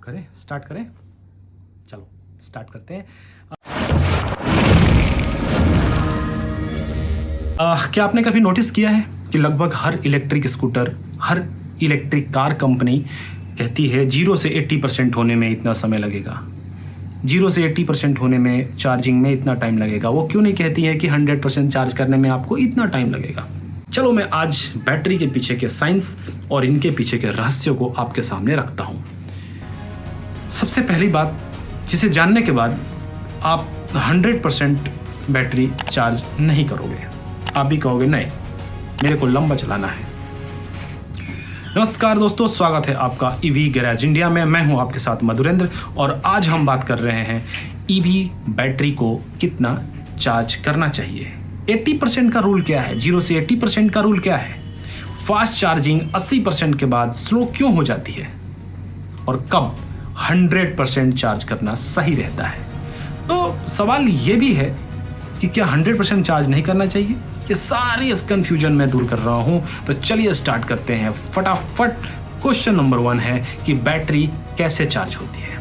Start करें। चलो start करते हैं। क्या आपने कभी नोटिस किया है कि लगभग हर इलेक्ट्रिक स्कूटर, हर इलेक्ट्रिक कार कंपनी कहती है 0 से 80% होने में इतना समय लगेगा, 0 से 80% होने में चार्जिंग में इतना टाइम लगेगा। वो क्यों नहीं कहती है कि 100% चार्ज करने में आपको इतना टाइम लगेगा। चलो मैं आज बैटरी के पीछे के साइंस और इनके पीछे के रहस्यों को आपके सामने रखता हूँ। सबसे पहली बात जिसे जानने के बाद आप 100% बैटरी चार्ज नहीं करोगे। आप भी कहोगे नहीं, मेरे को लंबा चलाना है। नमस्कार दोस्तों, स्वागत है आपका ईवी गैराज इंडिया में। मैं हूं आपके साथ मधुरेंद्र और आज हम बात कर रहे हैं ईवी बैटरी को कितना चार्ज करना चाहिए। 80% का रूल क्या है, 0 से 80% का रूल क्या है, फास्ट चार्जिंग 80% के बाद स्लो क्यों हो जाती है और कब 100% चार्ज करना सही रहता है। तो सवाल ये भी है कि क्या 100% चार्ज नहीं करना चाहिए। ये सारी इस कन्फ्यूजन में दूर कर रहा हूं। तो चलिए स्टार्ट करते हैं फटाफट। क्वेश्चन नंबर 1 है कि बैटरी कैसे चार्ज होती है।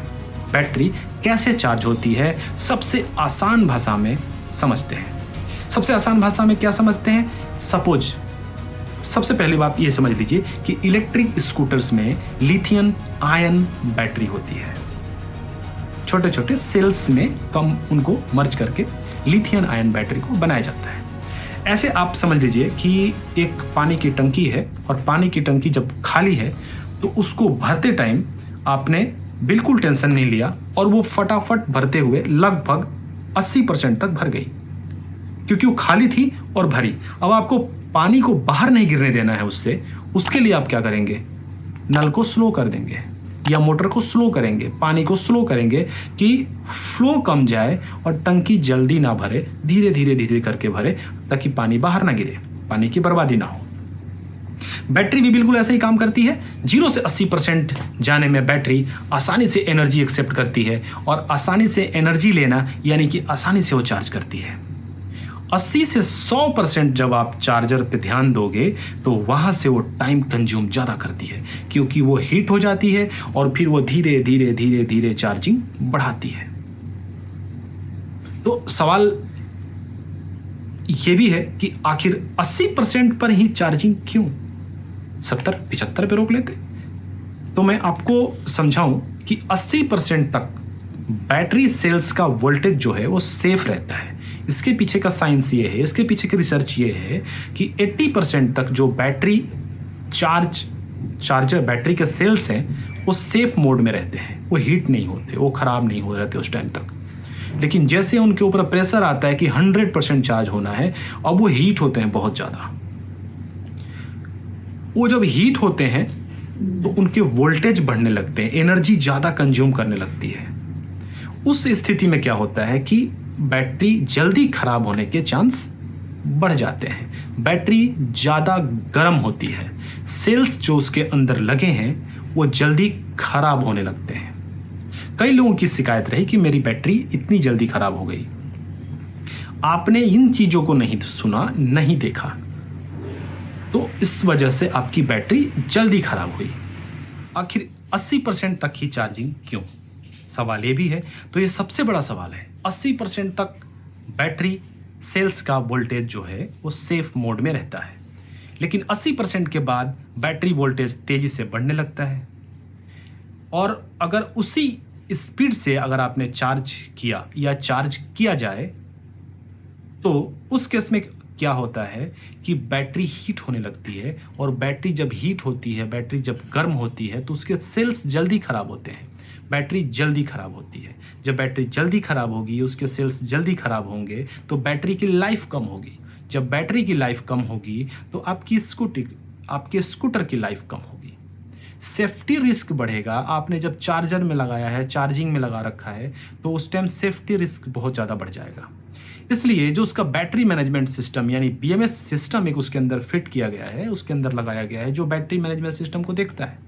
बैटरी कैसे चार्ज होती है सबसे आसान भाषा में समझते हैं। सबसे आसान भाषा में क्या समझते हैं। सपोज सबसे पहली बात ये समझ लीजिए कि इलेक्ट्रिक स्कूटर्स में लिथियम आयन बैटरी होती है। छोटे छोटे सेल्स में कम उनको मर्ज करके लिथियम आयन बैटरी को बनाया जाता है। ऐसे आप समझ लीजिए कि एक पानी की टंकी है और पानी की टंकी जब खाली है तो उसको भरते टाइम आपने बिल्कुल टेंशन नहीं लिया और वो फटाफट भरते हुए लगभग 80% तक भर गई, क्योंकि वो खाली थी और भरी। अब आपको पानी को बाहर नहीं गिरने देना है उससे, उसके लिए आप क्या करेंगे, नल को स्लो कर देंगे या मोटर को स्लो करेंगे, पानी को स्लो करेंगे कि फ्लो कम जाए और टंकी जल्दी ना भरे, धीरे धीरे धीरे करके भरे ताकि पानी बाहर ना गिरे, पानी की बर्बादी ना हो। बैटरी भी बिल्कुल ऐसे ही काम करती है। 0 से 80% जाने में बैटरी आसानी से एनर्जी एक्सेप्ट करती है और आसानी से एनर्जी लेना यानी कि आसानी से वो चार्ज करती है। 80 से 100% जब आप चार्जर पे ध्यान दोगे तो वहां से वो टाइम कंज्यूम ज़्यादा करती है, क्योंकि वो हीट हो जाती है और फिर वो धीरे धीरे धीरे धीरे चार्जिंग बढ़ाती है। तो सवाल ये भी है कि आखिर 80% पर ही चार्जिंग क्यों, 70-75 पे रोक लेते। तो मैं आपको समझाऊं कि 80% तक बैटरी सेल्स का वोल्टेज जो है वो सेफ रहता है। इसके पीछे का साइंस ये है, इसके पीछे की रिसर्च ये है कि 80% तक जो बैटरी चार्जर बैटरी के सेल्स हैं वो सेफ मोड में रहते हैं, वो हीट नहीं होते, वो ख़राब नहीं हो रहते उस टाइम तक। लेकिन जैसे उनके ऊपर प्रेशर आता है कि 100% चार्ज होना है, अब वो हीट होते हैं बहुत ज़्यादा। वो जब हीट होते हैं तो उनके वोल्टेज बढ़ने लगते हैं, एनर्जी ज़्यादा कंज्यूम करने लगती है। उस स्थिति में क्या होता है कि बैटरी जल्दी खराब होने के चांस बढ़ जाते हैं। बैटरी ज़्यादा गर्म होती है, सेल्स जो उसके अंदर लगे हैं वो जल्दी खराब होने लगते हैं। कई लोगों की शिकायत रही कि मेरी बैटरी इतनी जल्दी खराब हो गई। आपने इन चीज़ों को नहीं सुना, नहीं देखा, तो इस वजह से आपकी बैटरी जल्दी खराब हुई। आखिर 80% तक ही चार्जिंग क्यों, सवाल ये भी है। तो ये सबसे बड़ा सवाल है। 80% तक बैटरी सेल्स का वोल्टेज जो है वो सेफ मोड में रहता है, लेकिन 80% के बाद बैटरी वोल्टेज तेज़ी से बढ़ने लगता है। और अगर उसी स्पीड से अगर आपने चार्ज किया या चार्ज किया जाए तो उस केस में क्या होता है कि बैटरी हीट होने लगती है, और बैटरी जब हीट होती है, बैटरी जब गर्म होती है तो उसके सेल्स जल्दी ख़राब होते हैं, बैटरी जल्दी ख़राब होती है। जब बैटरी जल्दी ख़राब होगी, उसके सेल्स जल्दी ख़राब होंगे तो बैटरी की लाइफ कम होगी। जब बैटरी की लाइफ कम होगी तो आपके स्कूटर की लाइफ कम होगी, सेफ्टी रिस्क बढ़ेगा। आपने जब चार्जर में लगाया है, चार्जिंग में लगा रखा है, तो उस टाइम सेफ्टी रिस्क बहुत ज़्यादा बढ़ जाएगा। इसलिए जो उसका बैटरी मैनेजमेंट सिस्टम यानी BMS सिस्टम एक उसके अंदर फिट किया गया है, उसके अंदर लगाया गया है, जो बैटरी मैनेजमेंट सिस्टम को देखता है,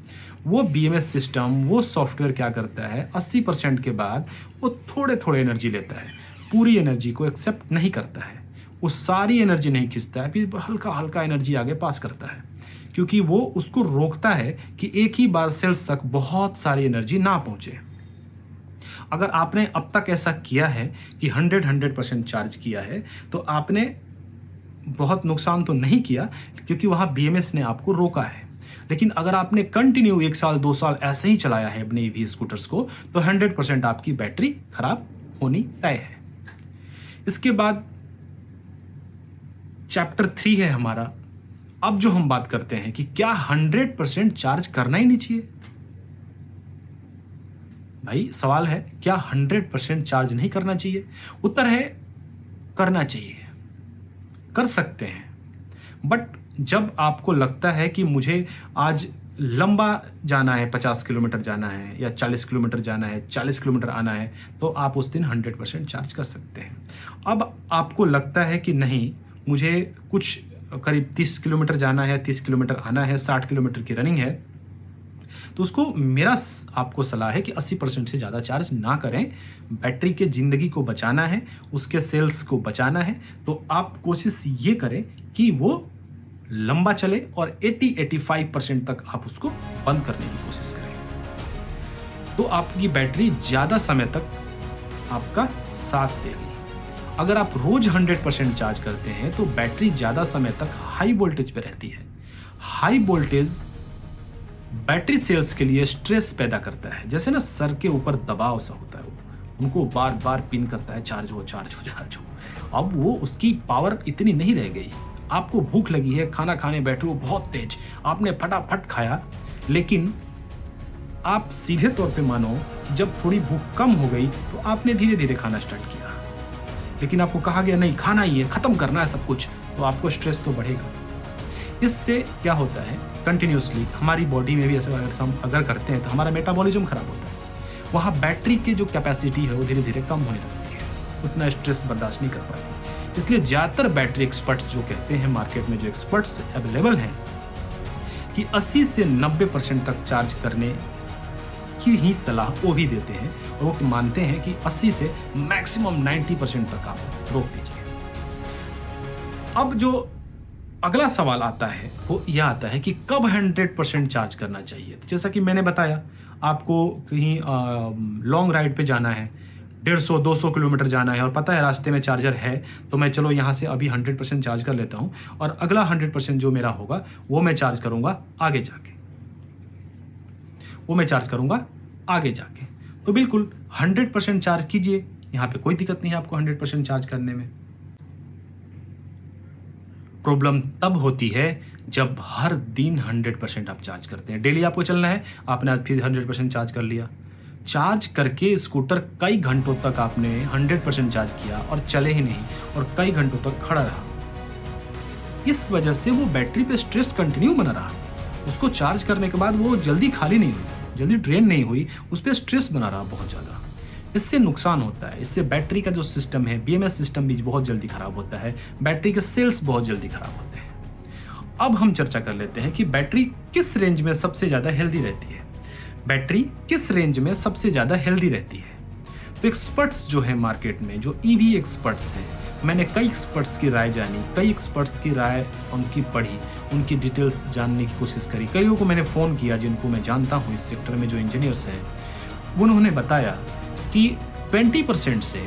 वो BMS सिस्टम, वो सॉफ्टवेयर क्या करता है, 80% के बाद वो थोड़े थोड़े एनर्जी लेता है, पूरी एनर्जी को एक्सेप्ट नहीं करता है, वो सारी एनर्जी नहीं खींचता है, फिर हल्का हल्का एनर्जी आगे पास करता है। क्योंकि वो उसको रोकता है कि एक ही बार सेल्स तक बहुत सारी एनर्जी ना पहुंचे। अगर आपने अब तक ऐसा किया है कि 100% चार्ज किया है, तो आपने बहुत नुकसान तो नहीं किया, क्योंकि वहाँ बीएमएस ने आपको रोका है। लेकिन अगर आपने कंटिन्यू 1 साल 2 साल ऐसे ही चलाया है अपने ईवी स्कूटर्स को, तो 100% आपकी बैटरी खराब होनी तय है। इसके बाद चैप्टर 3 है हमारा। अब जो हम बात करते हैं कि क्या 100% चार्ज करना ही नहीं चाहिए। भाई सवाल है, क्या 100% चार्ज नहीं करना चाहिए? उत्तर है करना चाहिए, कर सकते हैं। बट जब आपको लगता है कि मुझे आज लंबा जाना है, 50 किलोमीटर जाना है या 40 किलोमीटर जाना है, 40 किलोमीटर आना है, तो आप उस दिन 100% चार्ज कर सकते हैं। अब आपको लगता है कि नहीं, मुझे कुछ करीब 30 किलोमीटर जाना है, 30 किलोमीटर आना है, 60 किलोमीटर की रनिंग है, तो उसको मेरा आपको सलाह है कि 80% से ज़्यादा चार्ज ना करें। बैटरी के ज़िंदगी को बचाना है, उसके सेल्स को बचाना है, तो आप कोशिश ये करें कि वो लंबा चले और 80-85% तक आप उसको बंद करने की कोशिश करें, तो आपकी बैटरी ज़्यादा समय तक आपका साथ देगी। अगर आप रोज़ 100% चार्ज करते हैं तो बैटरी ज़्यादा समय तक हाई वोल्टेज पे रहती है। हाई वोल्टेज बैटरी सेल्स के लिए स्ट्रेस पैदा करता है, जैसे ना सर के ऊपर दबाव सा होता है, वो उनको बार बार पिन करता है, चार्ज हो चार्ज हो चार्ज हो। अब वो उसकी पावर इतनी नहीं रह गई। आपको भूख लगी है, खाना खाने बैठे हो बहुत तेज, आपने फटाफट खाया, लेकिन आप सीधे तौर पे मानो जब थोड़ी भूख कम हो गई तो आपने धीरे धीरे खाना स्टार्ट किया, लेकिन आपको कहा गया नहीं खाना ही है, खत्म करना है सब कुछ, तो आपको स्ट्रेस तो बढ़ेगा। इससे क्या होता है, कंटिन्यूसली हमारी बॉडी में भी ऐसा अगर करते हैं तो हमारा मेटाबॉलिज्म खराब होता है। वहाँ बैटरी की जो कैपेसिटी है वो धीरे धीरे कम होने लगती है, उतना स्ट्रेस बर्दाश्त नहीं कर पाती। इसलिए ज़्यादातर बैटरी एक्सपर्ट्स जो कहते हैं, मार्केट में जो एक्सपर्ट्स अवेलेबल हैं, कि 80 से 90% तक चार्ज करने की ही सलाह वो भी देते हैं, और वो मानते हैं कि 80 से मैक्सिमम 90% तक आप रोक दीजिए। अब जो अगला सवाल आता है वो यह आता है कि कब 100% चार्ज करना चाहिए। तो जैसा कि मैंने बताया, आपको कहीं लॉन्ग राइड पे जाना है, 150-200 किलोमीटर जाना है और पता है रास्ते में चार्जर है, तो मैं चलो यहाँ से अभी 100% चार्ज कर लेता हूँ और अगला 100% जो मेरा होगा वो मैं चार्ज करूँगा आगे जाके, तो बिल्कुल 100% चार्ज कीजिए, यहाँ पे कोई दिक्कत नहीं है आपको 100% चार्ज करने में। प्रॉब्लम तब होती है जब हर दिन 100% आप चार्ज करते हैं। डेली आपको चलना है, आपने आज फिर 100% चार्ज कर लिया, चार्ज करके स्कूटर कई घंटों तक आपने 100% चार्ज किया और चले ही नहीं, और कई घंटों तक खड़ा रहा। इस वजह से वो बैटरी पे स्ट्रेस कंटिन्यू बना रहा, उसको चार्ज करने के बाद वो जल्दी खाली नहीं हुई, जल्दी ड्रेन नहीं हुई, उस पर स्ट्रेस बना रहा बहुत ज़्यादा। इससे नुकसान होता है, इससे बैटरी का जो सिस्टम है, बीएमएस सिस्टम भी बहुत जल्दी खराब होता है, बैटरी के सेल्स बहुत जल्दी खराब होते हैं। अब हम चर्चा कर लेते हैं कि बैटरी किस रेंज में सबसे ज़्यादा हेल्दी रहती है। बैटरी किस रेंज में सबसे ज़्यादा हेल्दी रहती है? तो एक्सपर्ट्स जो है मार्केट में, जो ईवी एक्सपर्ट्स हैं, मैंने कई एक्सपर्ट्स की राय जानी, कई एक्सपर्ट्स की राय उनकी पढ़ी, उनकी डिटेल्स जानने की कोशिश करी, कई लोगों को मैंने फ़ोन किया जिनको मैं जानता हूँ इस सेक्टर में, जो इंजीनियर्स हैं। उन्होंने बताया कि 20% से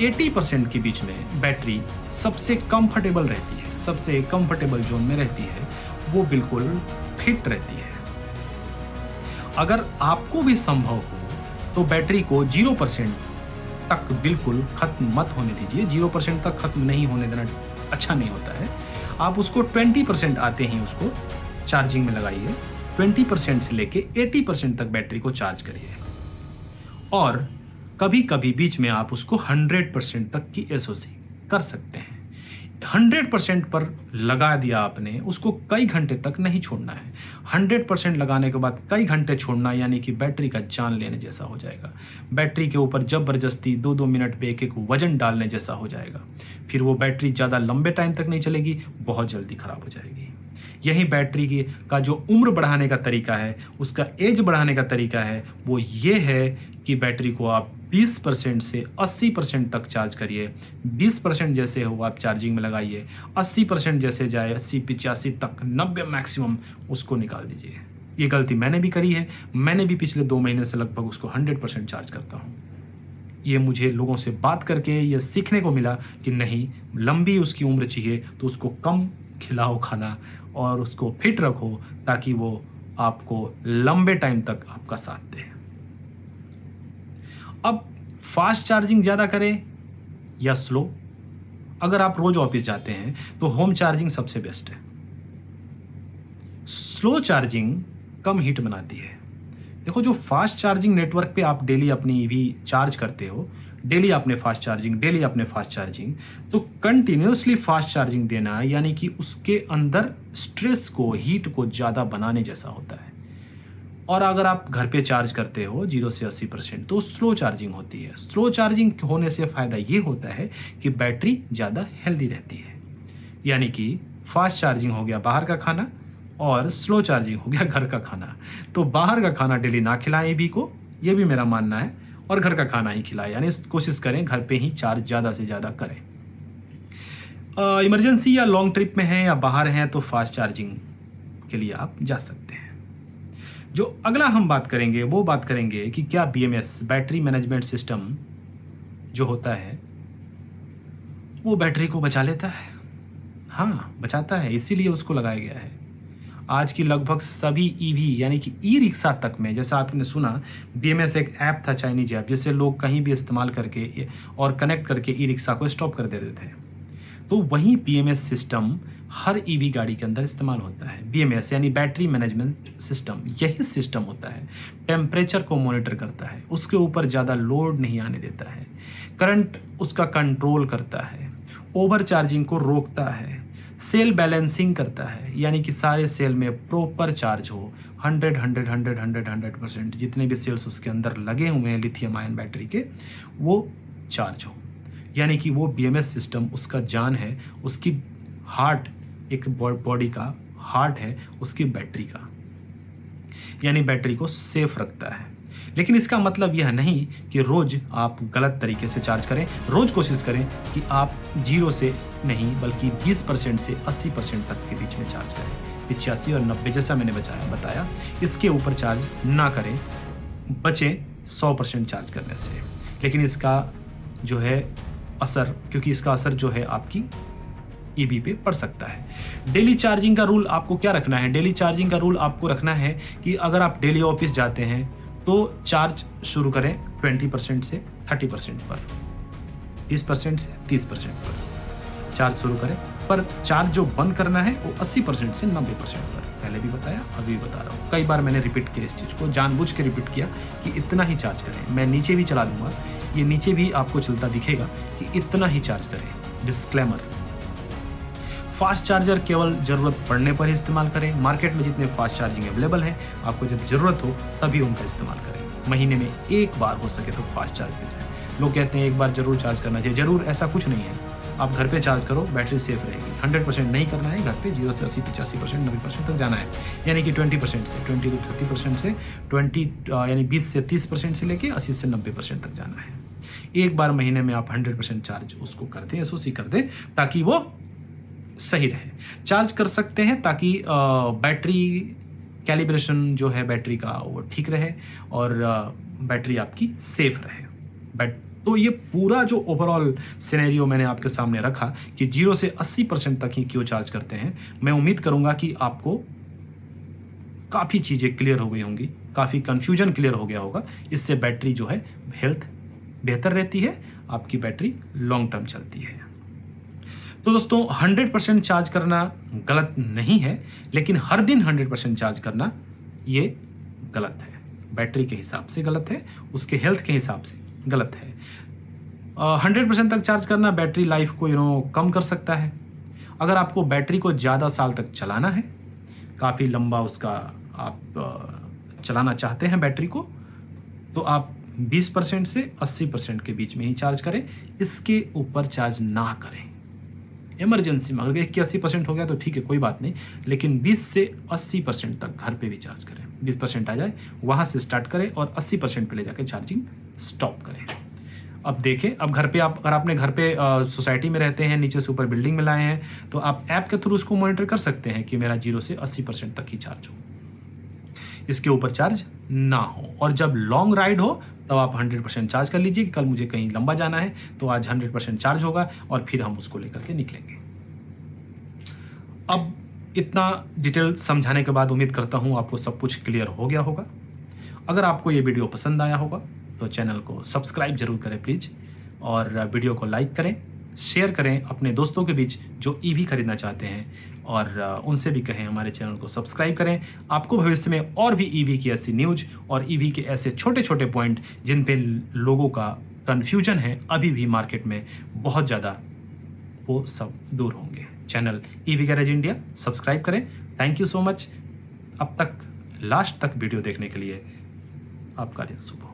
80% के बीच में बैटरी सबसे कंफर्टेबल रहती है, सबसे कंफर्टेबल जोन में रहती है, वो बिल्कुल फिट रहती है। अगर आपको भी संभव हो तो बैटरी को 0% तक बिल्कुल खत्म मत होने दीजिए। 0% तक खत्म नहीं होने देना अच्छा नहीं होता है। आप उसको 20% आते ही उसको चार्जिंग में लगाइए, 20% से लेके 80% तक बैटरी को चार्ज करिए, और कभी कभी बीच में आप उसको 100% तक की एसओसी कर सकते हैं। 100% पर लगा दिया आपने, उसको कई घंटे तक नहीं छोड़ना है। 100% लगाने के बाद कई घंटे छोड़ना यानी कि बैटरी का जान लेने जैसा हो जाएगा। बैटरी के ऊपर ज़बरदस्ती 2-2 मिनट पे एक वजन डालने जैसा हो जाएगा। फिर वो बैटरी ज़्यादा लंबे टाइम तक नहीं चलेगी, बहुत जल्दी ख़राब हो जाएगी। यही बैटरी की का जो उम्र बढ़ाने का तरीका है, उसका एज बढ़ाने का तरीका है, वो ये है कि बैटरी को आप 20% से 80% तक चार्ज करिए। 20% जैसे हो आप चार्जिंग में लगाइए, 80% जैसे जाए 80-85 तक, 90 मैक्सिमम, उसको निकाल दीजिए। ये गलती मैंने भी करी है। मैंने भी पिछले 2 महीने से लगभग उसको 100% चार्ज करता हूँ। ये मुझे लोगों से बात करके ये सीखने को मिला कि नहीं, लंबी उसकी उम्र चाहिए तो उसको कम खिलाओ खाना और उसको फिट रखो ताकि वो आपको लंबे टाइम तक आपका साथ दे। अब फास्ट चार्जिंग ज़्यादा करें या स्लो? अगर आप रोज ऑफिस जाते हैं तो होम चार्जिंग सबसे बेस्ट है। स्लो चार्जिंग कम हीट बनाती है। देखो, जो फास्ट चार्जिंग नेटवर्क पे आप डेली अपनी ईवी चार्ज करते हो, डेली अपने फास्ट चार्जिंग, तो कंटिन्यूसली फास्ट चार्जिंग देना यानी कि उसके अंदर स्ट्रेस को, हीट को ज़्यादा बनाने जैसा होता है। और अगर आप घर पे चार्ज करते हो 0 से 80% तो स्लो चार्जिंग होती है। स्लो चार्जिंग होने से फ़ायदा ये होता है कि बैटरी ज़्यादा हेल्दी रहती है। यानी कि फास्ट चार्जिंग हो गया बाहर का खाना और स्लो चार्जिंग हो गया घर का खाना। तो बाहर का खाना डेली ना खिलाएं ईवी को, ये भी मेरा मानना है, और घर का खाना ही खिलाएं। यानी कोशिश करें घर पे ही चार्ज ज़्यादा से ज़्यादा करें। इमरजेंसी या लॉन्ग ट्रिप में हैं या बाहर हैं तो फास्ट चार्जिंग के लिए आप जा सकते हैं। जो अगला हम बात करेंगे वो बात करेंगे कि क्या BMS, बैटरी मैनेजमेंट सिस्टम जो होता है वो बैटरी को बचा लेता है? हाँ, बचाता है, इसीलिए उसको लगाया गया है। आज की लगभग सभी ईवी यानी कि ई रिक्शा तक में, जैसा आपने सुना, BMS एक ऐप था, चाइनीज ऐप, जिससे लोग कहीं भी इस्तेमाल करके और कनेक्ट करके ई रिक्शा को स्टॉप कर देते थे। तो वही BMS सिस्टम हर ईवी गाड़ी के अंदर इस्तेमाल होता है। BMS यानी बैटरी मैनेजमेंट सिस्टम, यही सिस्टम होता है। टेम्परेचर को मॉनिटर करता है, उसके ऊपर ज़्यादा लोड नहीं आने देता है, करंट उसका कंट्रोल करता है, ओवर चार्जिंग को रोकता है, सेल बैलेंसिंग करता है, यानी कि सारे सेल में प्रॉपर चार्ज हो, 100% जितने भी सेल्स उसके अंदर लगे हुए हैं लिथियम आयन बैटरी के, वो चार्ज हो। यानी कि वो BMS सिस्टम उसका जान है, उसकी हार्ट, एक बॉडी का हार्ट है उसकी बैटरी का, यानी बैटरी को सेफ रखता है। लेकिन इसका मतलब यह नहीं कि रोज़ आप गलत तरीके से चार्ज करें। रोज़ कोशिश करें कि आप 0 से नहीं बल्कि 20% से 80% तक के बीच में चार्ज करें। 85 और 90 जैसा मैंने बताया, इसके ऊपर चार्ज ना करें, बचें 100% चार्ज करने से। लेकिन इसका जो है असर, क्योंकि इसका असर जो है आपकी ईवी पे पड़ सकता है। डेली चार्जिंग का रूल आपको क्या रखना है? डेली चार्जिंग का रूल आपको रखना है कि अगर आप डेली ऑफिस जाते हैं तो चार्ज शुरू करें 20% से 30% पर, 20% से 30% पर चार्ज शुरू करें, पर चार्ज जो बंद करना है वो 80% से 90% पर। पहले भी बताया, अभी भी बता रहा हूँ, कई बार मैंने रिपीट किया इस चीज़ को, जानबूझ के रिपीट किया कि इतना ही चार्ज करें। मैं नीचे भी चला दूंगा, ये नीचे भी आपको चलता दिखेगा कि इतना ही चार्ज करें। डिस्क्लेमर, फास्ट चार्जर केवल ज़रूरत पड़ने पर ही इस्तेमाल करें। मार्केट में जितने फास्ट चार्जिंग अवेलेबल हैं, आपको जब ज़रूरत हो तभी उनका इस्तेमाल करें। महीने में एक बार हो सके तो फास्ट चार्ज पे जाएं। लोग कहते हैं एक बार ज़रूर चार्ज करना चाहिए, ज़रूर ऐसा कुछ नहीं है। आप घर पे चार्ज करो, बैटरी सेफ रहेगी। 100% नहीं करना है, घर पे 0 से 80, 85%, 90% तक जाना है। यानी कि 20% से 20 to 30% से 20 यानी 20 से 30% से लेके 80 से 90% तक जाना है। एक बार महीने में आप 100% चार्ज उसको कर दें, SOC कर दें, ताकि वो सही रहे। चार्ज कर सकते हैं ताकि बैटरी कैलिब्रेशन जो है बैटरी का वो ठीक रहे और बैटरी आपकी सेफ रहे। तो ये पूरा जो ओवरऑल सिनेरियो मैंने आपके सामने रखा कि 0 से 80% तक ही क्यों चार्ज करते हैं, मैं उम्मीद करूंगा कि आपको काफ़ी चीज़ें क्लियर हो गई होंगी, काफ़ी कन्फ्यूजन क्लियर हो गया होगा। इससे बैटरी जो है हेल्थ बेहतर रहती है, आपकी बैटरी लॉन्ग टर्म चलती है। तो दोस्तों 100% चार्ज करना गलत नहीं है, लेकिन हर दिन 100% चार्ज करना ये गलत है। बैटरी के हिसाब से गलत है, उसके हेल्थ के हिसाब से गलत है। 100% तक चार्ज करना बैटरी लाइफ को कम कर सकता है। अगर आपको बैटरी को ज़्यादा साल तक चलाना है, काफ़ी लंबा उसका आप चलाना चाहते हैं बैटरी को, तो आप 20% से 80% के बीच में ही चार्ज करें। इसके ऊपर चार्ज ना करें। इमरजेंसी में अगर 81% हो गया तो ठीक है, कोई बात नहीं, लेकिन 20 से 80% तक घर पे भी चार्ज करें। 20% आ जाए वहाँ से स्टार्ट करें और 80% पे ले जाके चार्जिंग स्टॉप करें। अब देखें, अब घर पे अगर आपने घर पे सोसाइटी में रहते हैं, नीचे से ऊपर बिल्डिंग में लाए हैं, तो आप ऐप के थ्रू उसको मॉनिटर कर सकते हैं कि मेरा 0 से 80% तक ही चार्ज हो, इसके ऊपर चार्ज ना हो। और जब लॉन्ग राइड हो तब आप 100% चार्ज कर लीजिए कि कल मुझे कहीं लंबा जाना है तो आज 100% चार्ज होगा और फिर हम उसको लेकर के निकलेंगे। अब इतना डिटेल समझाने के बाद उम्मीद करता हूँ आपको सब कुछ क्लियर हो गया होगा। अगर आपको ये वीडियो पसंद आया होगा तो चैनल को सब्सक्राइब जरूर करें प्लीज़, और वीडियो को लाइक करें, शेयर करें अपने दोस्तों के बीच जो ईवी खरीदना चाहते हैं, और उनसे भी कहें हमारे चैनल को सब्सक्राइब करें। आपको भविष्य में और भी ईवी की ऐसी न्यूज और ईवी के ऐसे छोटे छोटे पॉइंट जिन पे लोगों का कन्फ्यूजन है अभी भी मार्केट में बहुत ज़्यादा, वो सब दूर होंगे। Channel EV garage India subscribe करें। Thank you so much. अब तक लास्ट तक वीडियो देखने के लिए आपका दिन शुभ हो।